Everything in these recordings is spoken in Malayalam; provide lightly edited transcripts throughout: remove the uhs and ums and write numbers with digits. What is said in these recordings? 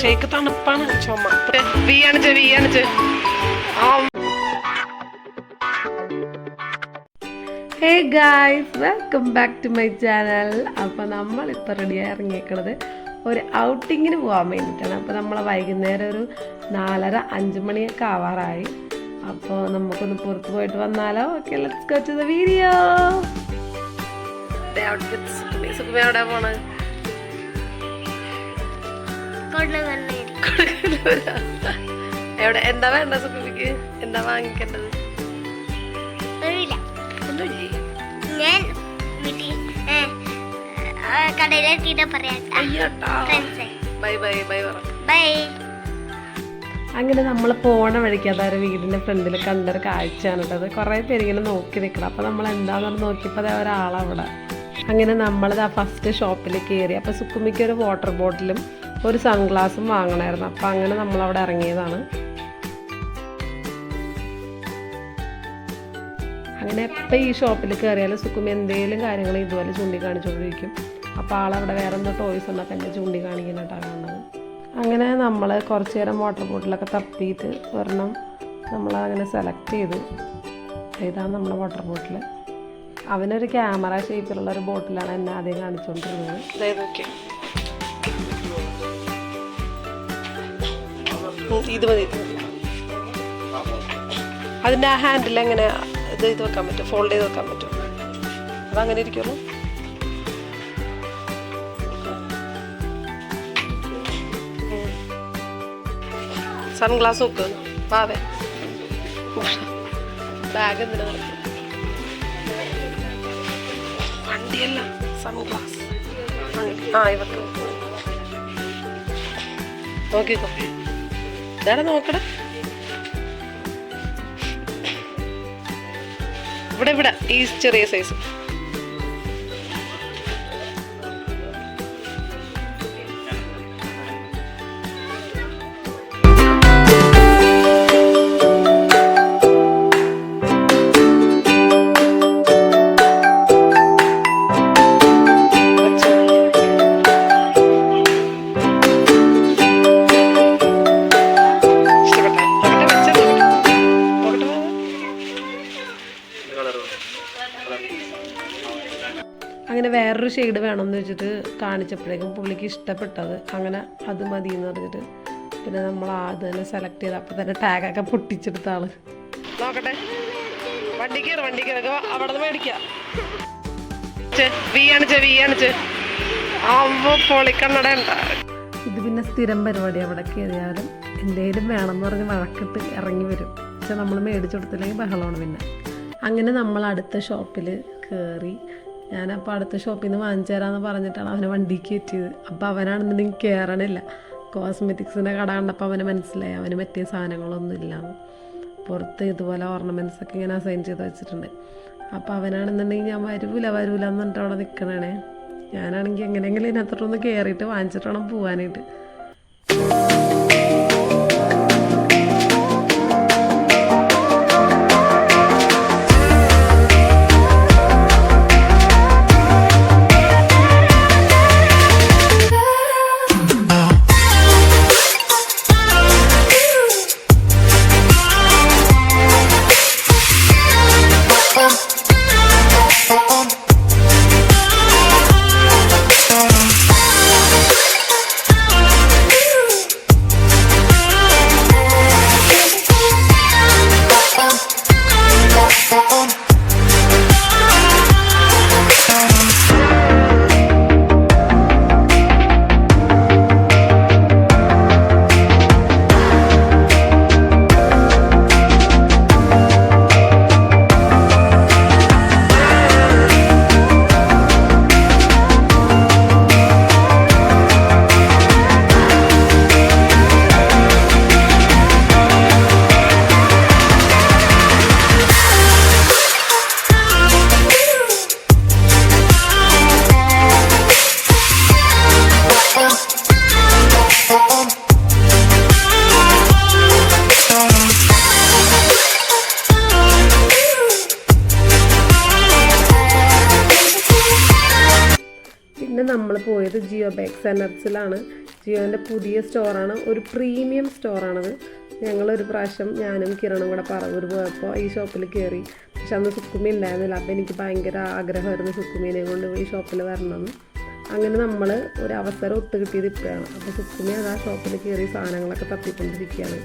ഷേക്ക് തണുപ്പാണ് ചുമ വീയാണിച്ച് hey guys, welcome back to my channel. അപ്പോൾ നമ്മളിപ്പോൾ റെഡിയായി ഇറങ്ങിയേക്കണത് ഒരു ഔട്ടിങ്ങിന് പോകാൻ വേണ്ടിയിട്ടാണ്. അപ്പോൾ നമ്മൾ വൈകുന്നേരം ഒരു 4:30-5 മണിയൊക്കെ ആവാറായി. അപ്പോൾ നമുക്കൊന്ന് പുറത്ത് പോയിട്ട് വന്നാലോ? Okay, let's go to the video. എവിടെ പോണ? എവിടെ? എന്താ വേണ്ട സുഖിക്ക്? എന്താ വാങ്ങിക്കേണ്ടത്? അങ്ങനെ നമ്മൾ പോണ വഴിക്ക് അതൊരു വീടിൻ്റെ ഫ്രണ്ടിൽ കണ്ടൊരു കാഴ്ചയാണ് കേട്ടത്. കുറേ പേരിങ്ങനെ നോക്കി നിൽക്കണം. അപ്പോൾ നമ്മൾ എന്താണെന്ന് നോക്കിയപ്പോൾ അതെ ഒരാളവിടെ. അങ്ങനെ നമ്മളത് ആ ഫസ്റ്റ് ഷോപ്പിൽ കയറി. അപ്പോൾ സുക്കുമിക്ക് ഒരു വാട്ടർ ബോട്ടിലും ഒരു സൺഗ്ലാസും വാങ്ങണമായിരുന്നു. അപ്പോൾ അങ്ങനെ നമ്മളവിടെ ഇറങ്ങിയതാണ്. അങ്ങനെ എപ്പോൾ ഈ ഷോപ്പിൽ കയറിയാലും സുക്കുമി എന്തെങ്കിലും കാര്യങ്ങൾ ഇതുപോലെ ചൂണ്ടിക്കാണിച്ചുകൊണ്ടിരിക്കും. അപ്പോൾ ആളവിടെ വേറെ എന്തോ ടോയ്സ് ഉണ്ടപ്പോൾ എന്നെ ചൂണ്ടിക്കാണിക്കാനായിട്ടാണ് കാണുന്നത്. അങ്ങനെ നമ്മൾ കുറച്ച് നേരം വാട്ടർ ബോട്ടിലൊക്കെ തപ്പിയിട്ട് ഒരെണ്ണം നമ്മളങ്ങനെ സെലക്ട് ചെയ്തു. ഇതാണ് നമ്മുടെ വാട്ടർ ബോട്ടിൽ. അവനൊരു ക്യാമറ ഷേപ്പിലുള്ള ഒരു ബോട്ടിലാണ് എന്നെ ആദ്യം കാണിച്ചുകൊണ്ടിരുന്നത്. ഇത് മതി. അതിൻ്റെ ആ ഹാൻഡിൽ എങ്ങനെ ഇത് വെക്കാൻ പറ്റും, ഫോൾഡ് ചെയ്ത് വെക്കാൻ പറ്റും. അതങ്ങനെ ഇരിക്കുമല്ലോ. സൺഗ്ലാസ് വെക്ക് പാവേ. ബാഗ് എന്തിനാ നടക്കും? വണ്ടിയല്ല, സൺഗ്ലാസ്. ഇവർക്ക് നോക്കിക്കോ. ഇതാണ് നോക്കട. ഇവിടെ ഈ ചെറിയ സൈസ്. അങ്ങനെ വേറൊരു ഷെയ്ഡ് വേണമെന്ന് വെച്ചിട്ട് കാണിച്ചപ്പോഴേക്കും പുള്ളിക്ക് ഇഷ്ടപ്പെട്ടത്. അങ്ങനെ അത് മതി എന്ന് പറഞ്ഞിട്ട് പിന്നെ നമ്മൾ അത് തന്നെ സെലക്ട് ചെയ്ത് അപ്പോൾ തന്നെ ടാഗൊക്കെ പൊട്ടിച്ചെടുത്ത ആള്. നോക്കട്ടെ, വണ്ടി കയറി അവിടെ നിന്ന് മേടിക്കാം. പൊളിക്കണ്ണട ഉണ്ടാ. ഇത് പിന്നെ സ്ഥിരം പരിപാടി. അവിടെ കയറിയാലും എന്തെങ്കിലും വേണമെന്ന് പറഞ്ഞ് വഴക്കിട്ട് ഇറങ്ങി വരും. പക്ഷെ നമ്മൾ മേടിച്ചു കൊടുത്തില്ലെങ്കിൽ ബഹളമാണ്. പിന്നെ അങ്ങനെ നമ്മൾ അടുത്ത ഷോപ്പിൽ കയറി. ഞാനപ്പോൾ അടുത്ത ഷോപ്പിൽ നിന്ന് വാങ്ങിച്ചു തരാമെന്ന് പറഞ്ഞിട്ടാണ് അവനെ വണ്ടിക്ക് കയറ്റിയത്. അപ്പോൾ അവനാണെന്നുണ്ടെങ്കിൽ കയറണില്ല. കോസ്മെറ്റിക്സിൻ്റെ കട കണ്ടപ്പോൾ അവന് മനസ്സിലായി അവന് പറ്റിയ സാധനങ്ങളൊന്നും ഇല്ലാന്ന്. പുറത്ത് ഇതുപോലെ ഓർണമെൻറ്റ്സൊക്കെ ഇങ്ങനെ അസൈൻ ചെയ്ത് വെച്ചിട്ടുണ്ട്. അപ്പോൾ അവനാണെന്നുണ്ടെങ്കിൽ ഞാൻ വരൂല എന്ന് പറഞ്ഞിട്ട് അവിടെ നിൽക്കണേ. ഞാനാണെങ്കിൽ എങ്ങനെയെങ്കിലും ഇതിനകത്തോട്ടൊന്ന് കയറിയിട്ട് വാങ്ങിച്ചിട്ട് വേണം പോകാനായിട്ട്. നമ്മൾ പോയത് ജിയോ ബാക്സ് എനർജിലാണ്. ജിയോൻ്റെ പുതിയ സ്റ്റോറാണ്, ഒരു പ്രീമിയം സ്റ്റോറാണത്. ഞങ്ങളൊരു പ്രാവശ്യം ഞാനും കിരണും കൂടെ പറവൂർ പോയപ്പോൾ ഈ ഷോപ്പിൽ കയറി. പക്ഷെ അന്ന് സുക്കുമി ഉണ്ടായിരുന്നില്ല. അപ്പോൾ എനിക്ക് ഭയങ്കര ആഗ്രഹമായിരുന്നു സുക്കുമീനെ കൊണ്ട് ഈ ഷോപ്പിൽ വരണമെന്ന്. അങ്ങനെ നമ്മൾ ഒരു അവസരം ഒത്തു കിട്ടിയത് ഇപ്പോഴാണ്. അപ്പോൾ സുക്കുമി അത് ആ ഷോപ്പിൽ കയറി സാധനങ്ങളൊക്കെ തപ്പിക്കൊണ്ടിരിക്കുകയാണ്.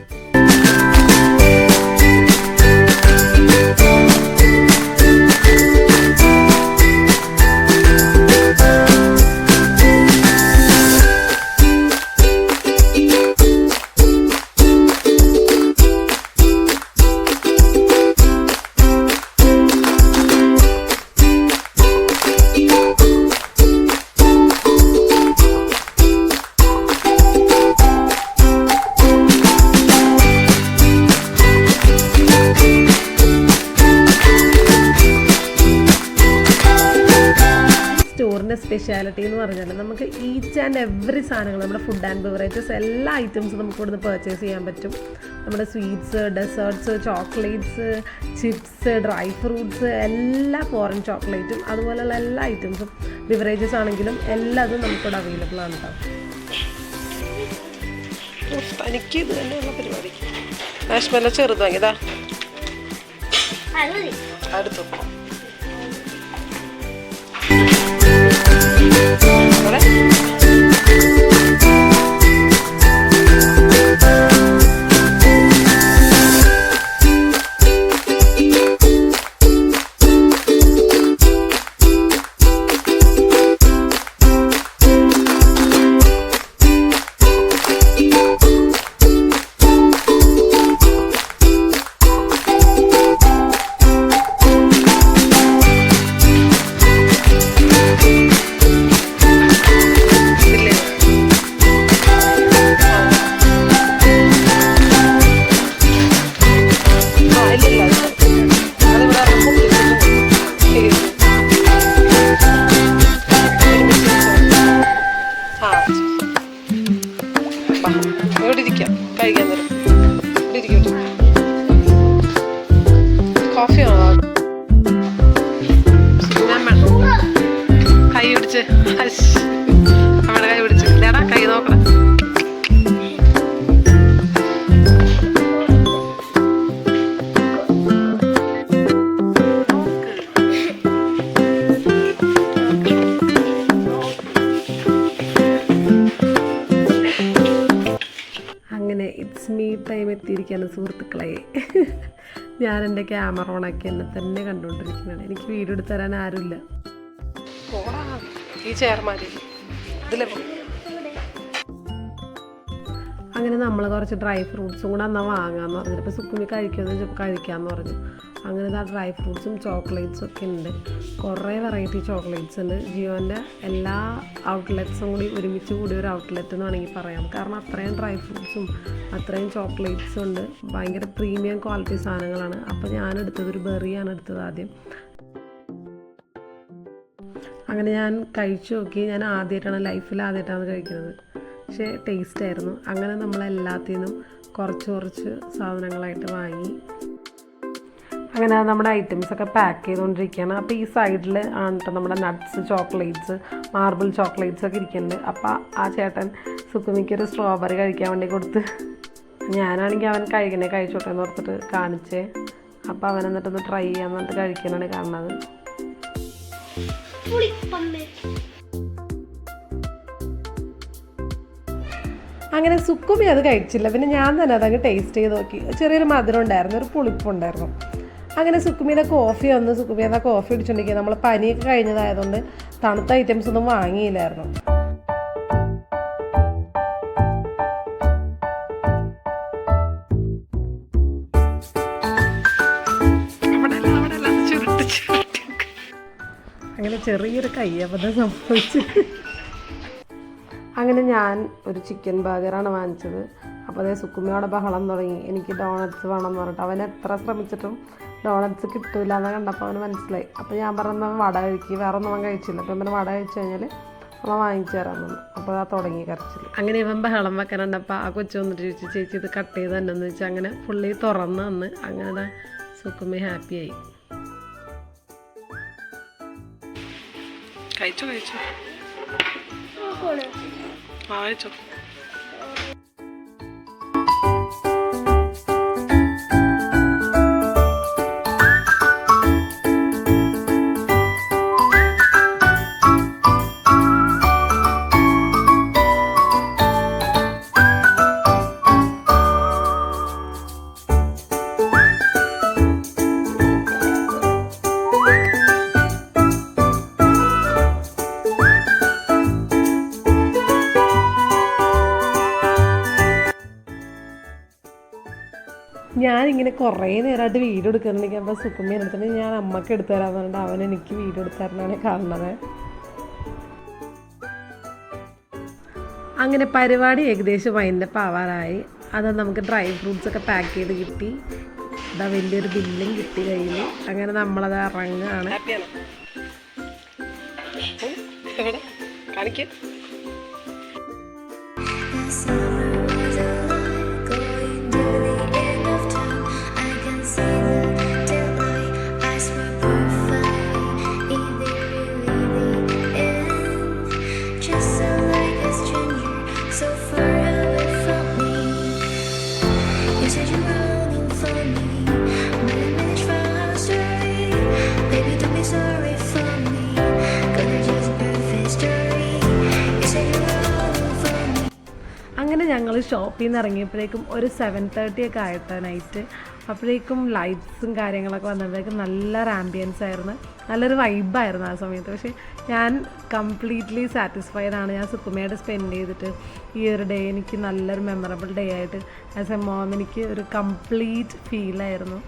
സ്പെഷ്യാലിറ്റി എന്ന് പറഞ്ഞാൽ നമുക്ക് ഈച്ച് ആൻഡ് എവറി സാധനങ്ങൾ, നമ്മുടെ ഫുഡ് ആൻഡ് ബിവറേജസ് എല്ലാ ഐറ്റംസും നമുക്ക് ഇവിടുന്ന് പർച്ചേസ് ചെയ്യാൻ പറ്റും. നമ്മുടെ sweets, desserts, chocolates, chips, dry fruits, എല്ലാ ഫോറിൻ ചോക്ലേറ്റും അതുപോലെയുള്ള എല്ലാ ഐറ്റംസും ബിവറേജസ് ആണെങ്കിലും എല്ലാതും നമുക്കിവിടെ അവൈലബിൾ ആണ് കേട്ടോ. എനിക്ക് ഇത് തന്നെയുള്ള പരിപാടി. കാശ്മീരിലെ ചെറുത് വാങ്ങിയതാ അടുത്തു. ഇറ്റ്സ് മീ ടൈം എത്തിയിരിക്കുകയാണ് സുഹൃത്തുക്കളെ. ഞാൻ എൻ്റെ ക്യാമറ ഓണാക്കി എന്നെ തന്നെ കണ്ടുകൊണ്ടിരിക്കുന്നതാണ്. എനിക്ക് വീഡിയോ എടുത്ത് തരാൻ ആരുമില്ല. ഈ ചെയർമാൻ അങ്ങനെ നമ്മൾ കുറച്ച് ഡ്രൈ ഫ്രൂട്ട്സും കൂടെ എന്നാൽ വാങ്ങാമെന്ന് പറഞ്ഞിട്ട് ഇപ്പോൾ സുക്കുമി കഴിക്കുമെന്ന് വെച്ചപ്പോൾ കഴിക്കാമെന്ന് പറഞ്ഞു. അങ്ങനെ ആ ഡ്രൈ ഫ്രൂട്ട്സും ചോക്ലേറ്റ്സും ഒക്കെ ഉണ്ട്. കുറേ വെറൈറ്റി ചോക്ലേറ്റ്സ് ഉണ്ട്. ജിയോൻ്റെ എല്ലാ ഔട്ട്ലെറ്റ്സും കൂടി ഒരുമിച്ച് കൂടി ഒരു ഔട്ട്ലെറ്റ് എന്ന് വേണമെങ്കിൽ പറയാം. കാരണം അത്രയും ഡ്രൈ ഫ്രൂട്ട്സും അത്രയും ചോക്ലേറ്റ്സും ഉണ്ട്. ഭയങ്കര പ്രീമിയം ക്വാളിറ്റി സാധനങ്ങളാണ്. അപ്പോൾ ഞാനെടുത്തത് ഒരു ബെറിയാണ് എടുത്തത് ആദ്യം. അങ്ങനെ ഞാൻ കഴിച്ചു നോക്കി. ഞാൻ ആദ്യമായിട്ടാണ് ലൈഫിൽ ആദ്യമായിട്ടാണ് കഴിക്കുന്നത്. പക്ഷേ ടേസ്റ്റ് ആയിരുന്നു. അങ്ങനെ നമ്മളെല്ലാത്തിൽ നിന്നും കുറച്ച് സാധനങ്ങളായിട്ട് വാങ്ങി. അങ്ങനെ നമ്മുടെ ഐറ്റംസൊക്കെ പാക്ക് ചെയ്തുകൊണ്ടിരിക്കുകയാണ്. അപ്പോൾ ഈ സൈഡിൽ ആണ് കേട്ടോ നമ്മുടെ നട്ട്സ്, ചോക്ലേറ്റ്സ്, മാർബിൾ ചോക്ലേറ്റ്സ് ഒക്കെ ഇരിക്കുന്നുണ്ട്. അപ്പോൾ ആ ചേട്ടൻ സുക്കുമിക്കൊരു സ്ട്രോബെറി കഴിക്കാൻ വേണ്ടി കൊടുത്ത്, ഞാനാണെങ്കിൽ അവൻ കഴിച്ചോട്ടെ എന്ന് ഓർത്തിട്ട് കാണിച്ചേ. അപ്പോൾ അവൻ എന്നിട്ടൊന്ന് ട്രൈ ചെയ്യാൻ പറഞ്ഞിട്ട് കഴിക്കാനാണ് കാണുന്നത്. അങ്ങനെ സുക്കുമി അത് കഴിച്ചില്ല. പിന്നെ ഞാൻ തന്നെ അതങ്ങ് ടേസ്റ്റ് ചെയ്ത് നോക്കി. ചെറിയൊരു മധുരം ഉണ്ടായിരുന്നു, ഒരു പുളിപ്പുണ്ടായിരുന്നു. അങ്ങനെ സുക്കുമിയുടെ കോഫി വന്ന് സുക്കുമി അതാ കോഫി അടിച്ചുകൊണ്ടിരിക്കുക. നമ്മൾ പനിയൊക്കെ കഴിഞ്ഞതായതുകൊണ്ട് തണുത്ത ഐറ്റംസ് ഒന്നും വാങ്ങിയില്ലായിരുന്നു. അങ്ങനെ ചെറിയൊരു കയ്യബദ്ധം സംഭവിച്ചു. അങ്ങനെ ഞാൻ ഒരു ചിക്കൻ ബർഗറാണ് വാങ്ങിച്ചത്. അപ്പോൾ അതേ സുക്കുമിയോടെ ബഹളം തുടങ്ങി. എനിക്ക് ഡോണറ്റ്സ് വേണമെന്ന് പറഞ്ഞിട്ട് അവൻ എത്ര ശ്രമിച്ചിട്ടും ഡോണറ്റ്സ് കിട്ടില്ല എന്ന് കണ്ടപ്പോൾ അവന് മനസ്സിലായി. അപ്പോൾ ഞാൻ പറഞ്ഞ വട കഴിക്കുക, വേറെ ഒന്നും അവൻ കഴിച്ചില്ല. അപ്പോൾ ഇവൻ വട കഴിച്ചു കഴിഞ്ഞാൽ അമ്മ വാങ്ങിച്ചു തരാമെന്നു. അപ്പോൾ ആ തുടങ്ങി കരച്ചിൽ. അങ്ങനെ ഇവൻ ബഹളം വെക്കാനുണ്ടപ്പോൾ ആ കൊച്ചു വന്നിട്ട് ചോദിച്ചു, ചേച്ചി ഇത് കട്ട് ചെയ്ത് തന്നെ എന്ന് വെച്ചാൽ അങ്ങനെ ഫുള്ളി തുറന്ന് വന്ന് അങ്ങനെ സുക്കുമി ഹാപ്പിയായി. കഴിച്ചോ ഞാനിങ്ങനെ കുറേ നേരമായിട്ട് വീഡിയോ എടുക്കുന്നുണ്ടെങ്കിൽ അപ്പോൾ സുക്കുമ്മി എടുത്തിട്ട് ഞാൻ അമ്മക്ക് എടുത്തു തരാൻ പറഞ്ഞിട്ട് അവൻ എനിക്ക് വീഡിയോ എടുത്തു തരണമാണ് കാണുന്നത്. അങ്ങനെ പരിപാടി ഏകദേശം വൈൻഡപ്പ് ആവാറായി. അത് നമുക്ക് ഡ്രൈ ഫ്രൂട്ട്സ് ഒക്കെ പാക്ക് ചെയ്ത് കിട്ടി. ഇതാ വലിയൊരു ബില്ലും കിട്ടി കയ്യിൽ. അങ്ങനെ നമ്മളത് ഇറങ്ങുകയാണ്. കാണിക്ക അങ്ങനെ ഞങ്ങൾ ഷോപ്പിൽ നിന്ന് ഇറങ്ങിയപ്പോഴേക്കും ഒരു 7:30 ഒക്കെ ആയിട്ട് നൈറ്റ്. അപ്പോഴേക്കും ലൈറ്റ്സും കാര്യങ്ങളൊക്കെ വന്നപ്പോഴേക്കും നല്ലൊരു ആംബിയൻസ് ആയിരുന്നു, നല്ലൊരു വൈബായിരുന്നു ആ സമയത്ത്. പക്ഷേ ഞാൻ കംപ്ലീറ്റ്ലി സാറ്റിസ്ഫൈഡ് ആണ്. ഞാൻ സുക്കുമയായിട്ട് സ്പെൻഡ് ചെയ്തിട്ട് ഈ ഒരു ഡേ എനിക്ക് നല്ലൊരു മെമ്മറബിൾ ഡേ ആയിട്ട് ആസ് എ മോം എനിക്ക് ഒരു കംപ്ലീറ്റ് ഫീലായിരുന്നു.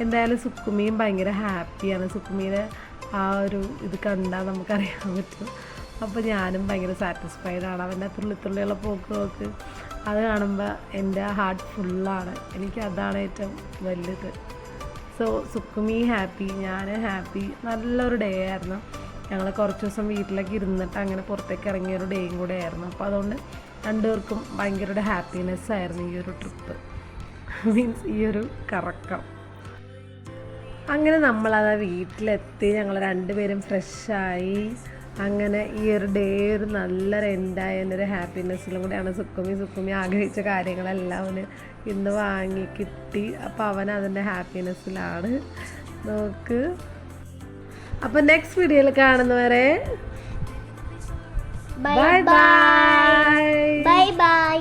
എന്തായാലും സുക്കുമിയും ഭയങ്കര ഹാപ്പിയാണ്. സുക്കുമിയുടെ ആ ഒരു ഇത് കണ്ടാൽ നമുക്കറിയാൻ പറ്റും. അപ്പോൾ ഞാനും ഭയങ്കര സാറ്റിസ്ഫൈഡാണ്. അവൻ്റെ തുള്ളിത്തുള്ളിയുള്ള പോക്ക് അത് കാണുമ്പോൾ എൻ്റെ ഹാർട്ട് ഫുള്ളാണ്. എനിക്ക് അതാണ് ഏറ്റവും വലുത്. സോ സുക്കുമി ഹാപ്പി, ഞാൻ ഹാപ്പി. നല്ലൊരു ഡേ ആയിരുന്നു. ഞങ്ങൾ കുറച്ച് ദിവസം വീട്ടിലേക്ക് ഇരുന്നിട്ട് അങ്ങനെ പുറത്തേക്ക് ഇറങ്ങിയൊരു ഡേയും കൂടെ ആയിരുന്നു. അപ്പോൾ അതുകൊണ്ട് രണ്ടുപേർക്കും ഭയങ്കര ഒരു ഹാപ്പിനെസ് ആയിരുന്നു ഈ ഒരു ട്രിപ്പ്, മീൻസ് ഈ ഒരു കറക്കം. അങ്ങനെ നമ്മളത് വീട്ടിലെത്തി. ഞങ്ങൾ രണ്ടുപേരും ഫ്രഷായി. അങ്ങനെ ഈ ഒരു ഡേ ഒരു നല്ലൊരു എൻഡായ ഒരു ഹാപ്പിനെസ്സിലും കൂടെയാണ് സുക്കുമി ആഗ്രഹിച്ച കാര്യങ്ങളെല്ലാം അവന് ഇന്ന് വാങ്ങി കിട്ടി. അപ്പോൾ അവൻ അതിൻ്റെ ഹാപ്പിനെസ്സിലാണ്. നോക്ക്. അപ്പോൾ നെക്സ്റ്റ് വീഡിയോയിൽ കാണുന്നവരെ ബൈ ബൈ.